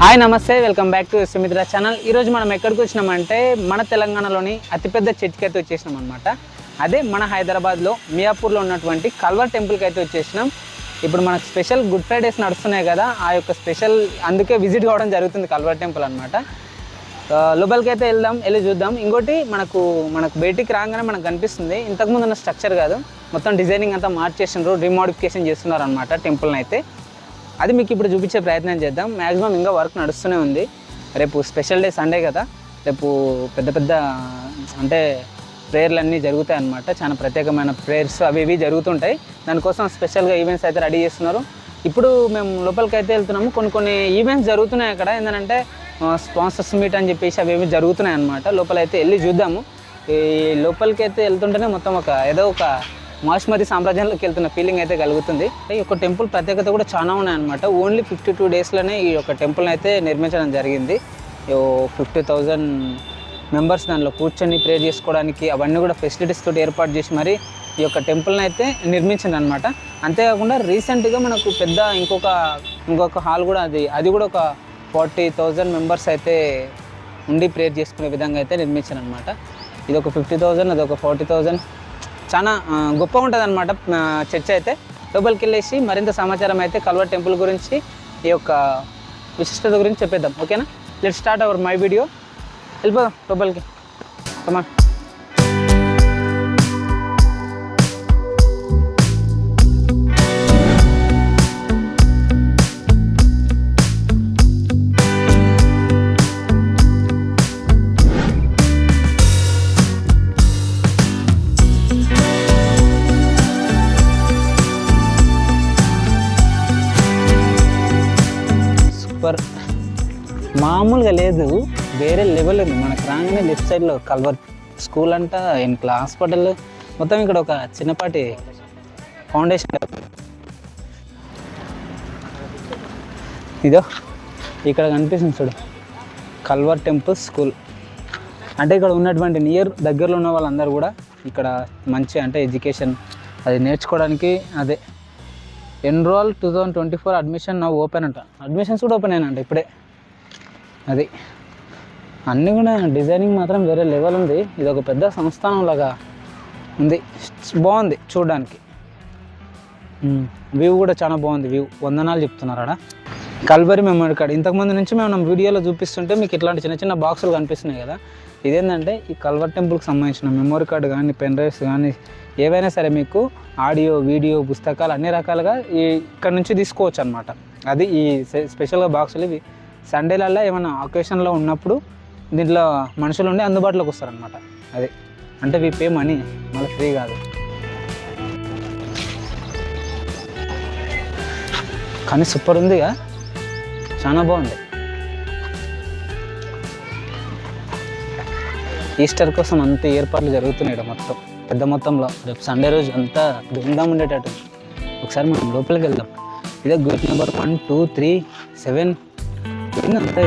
Hi నమస్తే, welcome back to Sumitra channel. ఈరోజు మనం ఎక్కడికి వచ్చినామంటే మన తెలంగాణలోని అతిపెద్ద చర్చికి అయితే వచ్చేసినాం అనమాట. అదే మన హైదరాబాద్లో మియాపూర్లో ఉన్నటువంటి కల్వర్ టెంపుల్కి అయితే వచ్చేసినాం. ఇప్పుడు మనకు స్పెషల్ గుడ్ ఫ్రైడేస్ నడుస్తున్నాయి కదా, ఆ యొక్క స్పెషల్ అందుకే విజిట్ కావడం జరుగుతుంది కల్వర్ టెంపుల్ అనమాట. లోపలికి అయితే వెళ్ళి చూద్దాం. ఇంకోటి మనకు బయటికి రాగానే మనకు కనిపిస్తుంది ఇంతకుముందు ఉన్న స్ట్రక్చర్ కాదు, మొత్తం డిజైనింగ్ అంతా మార్చేసినారు, రీమోడిఫికేషన్ చేస్తున్నారు అనమాట టెంపుల్ని అయితే. అది మీకు ఇప్పుడు చూపించే ప్రయత్నం చేద్దాం. మ్యాక్సిమం ఇంకా వర్క్ నడుస్తూనే ఉంది. రేపు స్పెషల్ డే సండే కదా, రేపు పెద్ద అంటే ప్రేయర్లు అన్నీ జరుగుతాయి అన్నమాట. చాలా ప్రత్యేకమైన ప్రేయర్స్ అవి ఇవి జరుగుతుంటాయి. దానికోసం స్పెషల్గా ఈవెంట్స్ అయితే రెడీ చేస్తున్నారు. ఇప్పుడు మేము లోపలికి అయితే వెళ్తున్నాము. కొన్ని ఈవెంట్స్ జరుగుతున్నాయి అక్కడ. ఏంటంటే స్పాన్సర్స్ మీట్ అని చెప్పేసి అవి ఏమి జరుగుతున్నాయి అన్నమాట. లోపలైతే వెళ్ళి చూద్దాము. ఈ లోపలికి అయితే వెళ్తుంటేనే మొత్తం ఏదో ఒక మాస్మరి సామ్రాజ్యంలోకి వెళ్తున్న ఫీలింగ్ అయితే కలుగుతుంది. ఈ యొక్క టెంపుల్ ప్రత్యేకత కూడా చాలా ఉన్నాయన్నమాట. ఓన్లీ 52 డేస్లోనే ఈ యొక్క టెంపుల్ని అయితే నిర్మించడం జరిగింది. 50,000 మెంబర్స్ దానిలో కూర్చొని ప్రేయర్ చేసుకోవడానికి అవన్నీ కూడా ఫెసిలిటీస్ తోటి ఏర్పాటు చేసి మరి ఈ యొక్క టెంపుల్ని అయితే నిర్మించింది అనమాట. అంతేకాకుండా రీసెంట్గా మనకు పెద్ద ఇంకొక హాల్ కూడా అది కూడా ఒక 40,000 మెంబర్స్ అయితే ఉండి ప్రేయర్ చేసుకునే విధంగా అయితే నిర్మించారు అనమాట. ఇది ఒక 50,000, అది ఒక 40,000. చాలా గొప్పగా ఉంటుంది అనమాట చర్చ్ అయితే. లోపలికి వెళ్ళేసి మరింత సమాచారం అయితే కల్వర్ టెంపుల్ గురించి, ఈ యొక్క విశిష్టత గురించి చెప్పేద్దాం. ఓకేనా? Let's start our my video. వెళ్ళిపోదాం లోపలికి. కమా. మామూలుగా లేదు, వేరే లెవెల్ ఉంది. మనకు రాగానే లెఫ్ట్ సైడ్లో కల్వర్ స్కూల్ అంట, వెనకల హాస్పిటల్, మొత్తం ఇక్కడ ఒక చిన్నపాటి ఫౌండేషన్. ఇదో ఇక్కడ కనిపిస్తుంది చూడు, కల్వర్ టెంపుల్ స్కూల్. అంటే ఇక్కడ ఉన్నటువంటి దగ్గరలో ఉన్న వాళ్ళందరూ కూడా ఇక్కడ మంచి అంటే ఎడ్యుకేషన్ అది నేర్చుకోవడానికి, అదే ఎన్రోల్ 2024 అడ్మిషన్ నా ఓపెన్ అంట. అడ్మిషన్స్ కూడా ఓపెన్ అయినంట ఇప్పుడే. అది అన్నీ కూడా డిజైనింగ్ మాత్రం వేరే లెవెల్ ఉంది. ఇది ఒక పెద్ద సంస్థానం లాగా ఉంది, బాగుంది చూడడానికి. వ్యూ కూడా చాలా బాగుంది. వ్యూ వందనాలు చెప్తున్నారు ఆడ. కల్వరి మెమరీ కార్డ్ ఇంతకుముందు నుంచి మేము వీడియోలో చూపిస్తుంటే మీకు ఇట్లాంటి చిన్న చిన్న బాక్సులు కనిపిస్తున్నాయి కదా, ఇదేంటంటే ఈ కల్వర్ టెంపుల్కి సంబంధించిన మెమరీ కార్డు కానీ, పెన్ డ్రైవ్స్ కానీ, ఏవైనా సరే మీకు ఆడియో, వీడియో, పుస్తకాలు అన్ని రకాలుగా ఇక్కడ నుంచి తీసుకోవచ్చు అనమాట. అది ఈ స్పెషల్గా బాక్సులు. ఇవి సండేలల్లో ఏమైనా అకేషన్లో ఉన్నప్పుడు దీంట్లో మనుషులు ఉండి అందుబాటులోకి వస్తారనమాట. అది అంటే వీ పే మనీ, మళ్ళీ ఫ్రీ కాదు. కానీ సూపర్ ఉందిగా, చాలా బాగుంది. ఈస్టర్ కోసం అంత ఏర్పాట్లు జరుగుతున్నాయి మొత్తం పెద్ద మొత్తంలో. రేపు సండే రోజు అంతా ధూమ్ధాం ఉండేటట్టు. ఒకసారి మనం లోపలికి వెళ్దాం. ఇదే గేట్ నెంబర్ 1, 2, 3, 7 అంతా.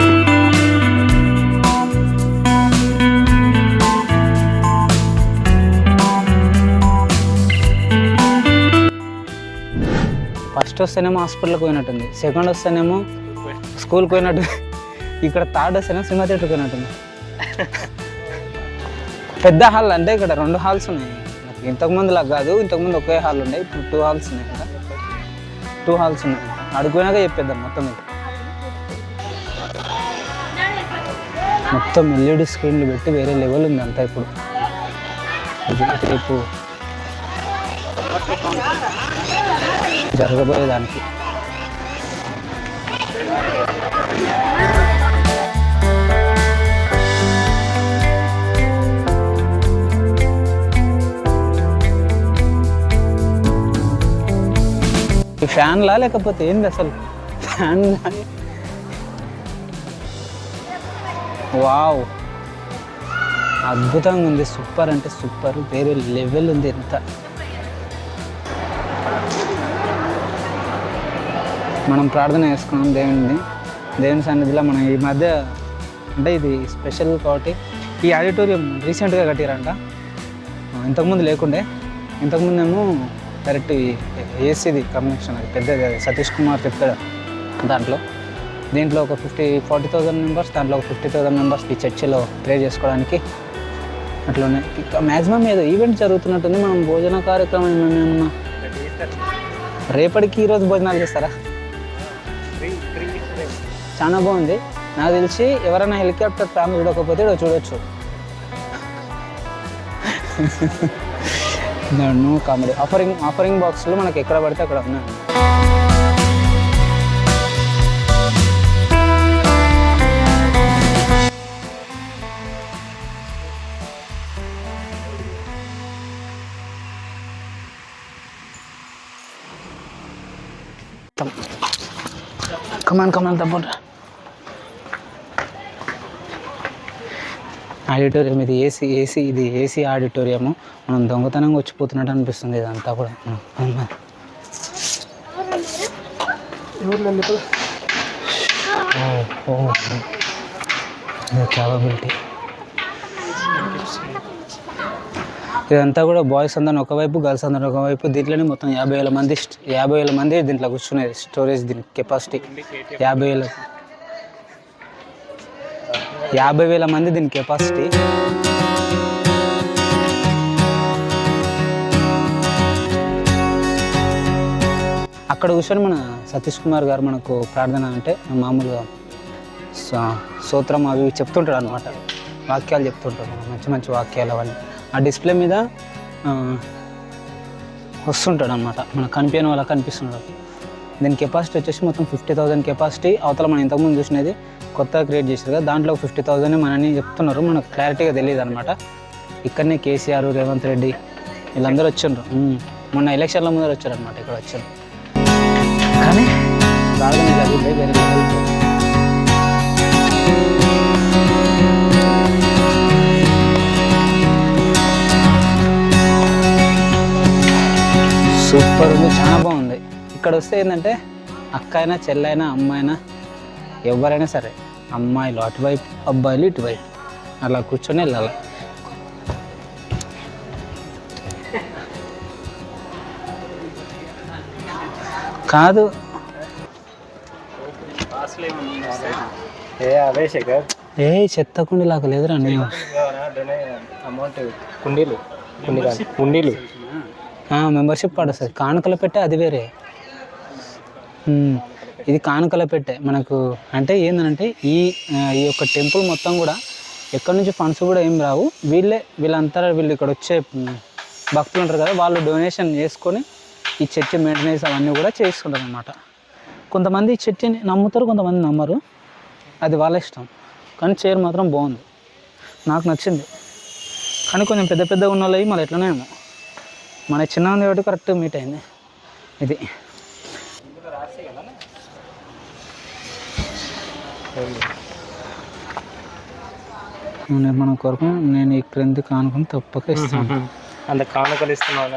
ఫస్ట్ వస్తేనేమో హాస్పిటల్కి పోయినట్టుంది, సెకండ్ వస్తేనేమో స్కూల్కి పోయినట్టు, ఇక్కడ థర్డ్ వస్తేనేమో సినిమా థియేటర్కి పోయినట్టుంది. పెద్ద హాల్ అంటే ఇక్కడ 2 హాల్స్ ఉన్నాయి. ఇంతకుముందు లాగా కాదు, ఇంతకుముందు ఒకే హాల్ ఉన్నాయి, ఇప్పుడు 2 హాల్స్ ఉన్నాయి కదా. 2 హాల్స్ ఉన్నాయి. అడుగుపోయినాక చెప్పేద్దాం మొత్తం. మొత్తం LED స్క్రీన్లు పెట్టి వేరే లెవెల్ ఉంది అంతా. ఇప్పుడు రేపు జరగబోయేదానికి ఫ్యాన్లా లేకపోతే ఏంది అసలు? ఫ్యాన్. వావ్, అద్భుతంగా ఉంది. సూపర్ అంటే సూపర్, వేరే లెవెల్ ఉంది. ఎంత మనం ప్రార్థన చేసుకున్నాం దేవుని సన్నిధిలో. మనం ఈ మధ్య అంటే ఇది స్పెషల్ కాబట్టి ఈ ఆడిటోరియం రీసెంట్గా కట్టారంట. ఇంతకుముందు లేకుండే. ఇంతకుముందేమో డైరెక్ట్ ఏసీది కనెక్షన్, అది పెద్దది, అది సతీష్ కుమార్ చెప్పాడు దాంట్లో. దీంట్లో ఒక 40,000 మెంబర్స్, దాంట్లో ఒక 50,000 మెంబర్స్ ఈ చర్చిలో ప్రే చేసుకోవడానికి అట్లనే. మ్యాక్సిమం ఏదో ఈవెంట్ జరుగుతున్నట్టుంది. మనం భోజన కార్యక్రమం ఏమన్నా రేపటికి ఈరోజు భోజనాలు చేస్తారా? చాలా బాగుంది. నాకు తెలిసి ఎవరైనా హెలికాప్టర్ ఫ్యామిలీ చూడకపోతే ఇక్కడ చూడొచ్చు. No comedy. ఆఫరింగ్ బాక్స్లో మనకి ఎక్కడ పడితే అక్కడ ఉన్నాయి. కమాన్ తప్పకుండా. ఆడిటోరియం ఇది ఇది ఏసీ ఆడిటోరియము. మనం దొంగతనంగా వచ్చిపోతున్నట్టు అనిపిస్తుంది ఇదంతా కూడా. క్యాపబిలిటీ ఇదంతా కూడా బాయ్స్ అందరూ ఒకవైపు, గర్ల్స్ అందరూ ఒకవైపు. దీంట్లోనే మొత్తం 50,000 మంది దీంట్లో కూర్చునేది. స్టోరేజ్ దీని కెపాసిటీ 50,000 మంది దీని కెపాసిటీ. అక్కడ కూర్చొని మన సతీష్ కుమార్ గారు మనకు ప్రార్థన అంటే మామూలుగా స్తోత్రం అవి చెప్తుంటాడు అనమాట. వాక్యాలు చెప్తుంటాడు, మంచి వాక్యాలు అవన్నీ ఆ డిస్ప్లే మీద వస్తుంటాడు అనమాట. మనకు కనిపించని వాళ్ళకి కనిపిస్తున్నాడు. దీని కెపాసిటీ వచ్చేసి మొత్తం 50,000 కెపాసిటీ. అవతల మనం ఇంతకుముందు చూసినది కొత్తగా క్రియేట్ చేశారు కదా, దాంట్లో 50,000 మనని చెప్తున్నారు. మనకు క్లారిటీగా తెలియదు అనమాట. ఇక్కడనే కేసీఆర్, రేవంత్ రెడ్డి వీళ్ళందరూ వచ్చిండ్రు. మొన్న ఎలక్షన్ల ముందర వచ్చారు అనమాట. ఇక్కడ వచ్చారు కానీ బాగానే జరిగింది. వేరే సూపర్ ఉంది, చాలా బాగుంది. ఇక్కడ వస్తే ఏంటంటే అక్క అయినా, చెల్లైనా, అమ్మాయినా, ఎవరైనా సరే, అమ్మాయిలు అటువైపు, అబ్బాయిలు ఇటువైపు అలా కూర్చొని వెళ్ళాలి. కాదు చెత్త కుండీ లాగా లేదురా. నేను కుండీలు మెంబర్షిప్ పడుతుంది. కానుకలు పెట్టే అది వేరే, ఇది కానుకల పెట్టే మనకు. అంటే ఏంటంటే ఈ యొక్క టెంపుల్ మొత్తం కూడా ఎక్కడి నుంచి ఫండ్స్ కూడా ఏం రావు. వీళ్ళు ఇక్కడ వచ్చే భక్తులు ఉంటారు కదా, వాళ్ళు డొనేషన్ చేసుకొని ఈ చర్చి మెయింటెనెన్స్ అవన్నీ కూడా చేసుకుంటారు అన్నమాట. కొంతమంది ఈ చర్చిని నమ్ముతారు, కొంతమంది నమ్మరు, అది వాళ్ళ ఇష్టం. కానీ చైర్ మాత్రం బాగుంది, నాకు నచ్చింది. కానీ కొంచెం పెద్దగా ఉన్న వాళ్ళవి మళ్ళీ ఎట్లనే ఏమో. మన చిన్న ఉంది కాబట్టి కరెక్ట్గా మీట్ అయింది. ఇది నిర్మాణం కొరకు నేను ఈ క్రింది కానుకొని తప్పక ఇస్తాను. అంత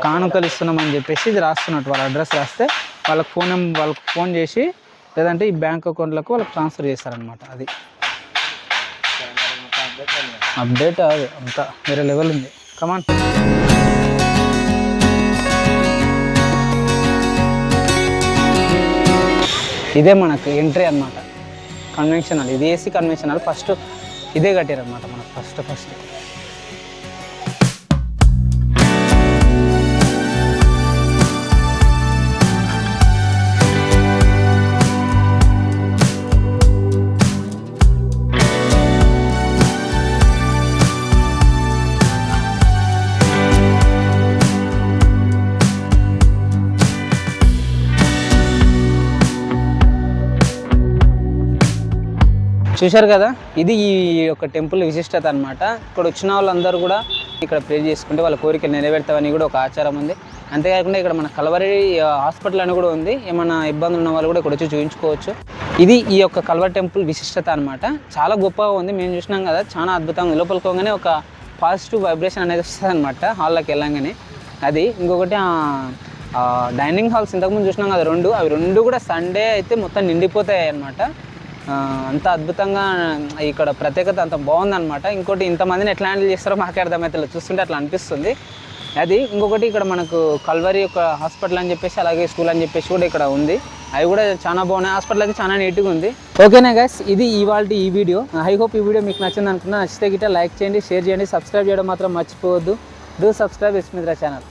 కానుకలు ఇస్తున్నామని చెప్పేసి ఇది రాస్తున్నట్టు. వాళ్ళ అడ్రస్ రాస్తే వాళ్ళకి ఫోన్ చేసి లేదంటే ఈ బ్యాంక్ అకౌంట్లకు వాళ్ళకి ట్రాన్స్ఫర్ చేస్తారనమాట. అది అప్డేట్, అది అంతా వేరే లెవెల్ ఉంది. కమాన్. ఇదే మనకు ఎంట్రీ అనమాట, కన్వెన్షన్ హాల్. ఇది ఏసీ కన్వెన్షన్ హాల్. ఫస్ట్ ఇదే కట్టారనమాట మనకు ఫస్ట్. చూశారు కదా, ఇది ఈ యొక్క టెంపుల్ విశిష్టత అనమాట. ఇక్కడ వచ్చిన వాళ్ళందరూ కూడా ఇక్కడ ప్రే చేసుకుంటే వాళ్ళ కోరికలు నెరవేరుతామని కూడా ఒక ఆచారం ఉంది. అంతేకాకుండా ఇక్కడ మన కల్వరి హాస్పిటల్ అని కూడా ఉంది. ఏమైనా ఇబ్బందులు ఉన్న వాళ్ళు కూడా ఇక్కడ వచ్చి చూపించుకోవచ్చు. ఇది ఈ యొక్క కల్వరి టెంపుల్ విశిష్టత అనమాట. చాలా గొప్పగా ఉంది. మేము చూసినాం కదా, చాలా అద్భుతంగా. లోపలికోగానే ఒక పాజిటివ్ వైబ్రేషన్ అనేది వస్తుంది అనమాట హాల్లోకి వెళ్ళంగానే. అది ఇంకొకటి డైనింగ్ హాల్స్ ఇంతకుముందు చూసినాం కదా, అవి రెండు కూడా సండే అయితే మొత్తం నిండిపోతాయి అనమాట. అంత అద్భుతంగా ఇక్కడ ప్రత్యేకత అంత బాగుందన్నమాట. ఇంకోటి ఇంతమందిని ఎట్లా హ్యాండిల్ చేస్తారో మాకే అర్థమవుతుంది, చూస్తుంటే అట్లా అనిపిస్తుంది. అది ఇంకొకటి ఇక్కడ మనకు కల్వరి ఒక హాస్పిటల్ అని చెప్పేసి అలాగే స్కూల్ అని చెప్పేసి కూడా ఇక్కడ ఉంది. అవి కూడా చాలా బాగున్నాయి. హాస్పిటల్ అయితే చాలా నీట్గా ఉంది. ఓకేనా గైస్, ఇది ఇవాళ ఈ వీడియో. ఐ హోప్ ఈ వీడియో మీకు నచ్చింది అనుకున్నా. నచ్చితే గిట్ట లైక్ చేయండి, షేర్ చేయండి, సబ్స్క్రైబ్ చేయడం మాత్రం మర్చిపోవద్దు. డూ సబ్స్క్రైబ్ ఎస్ మిత్ర ఛానల్.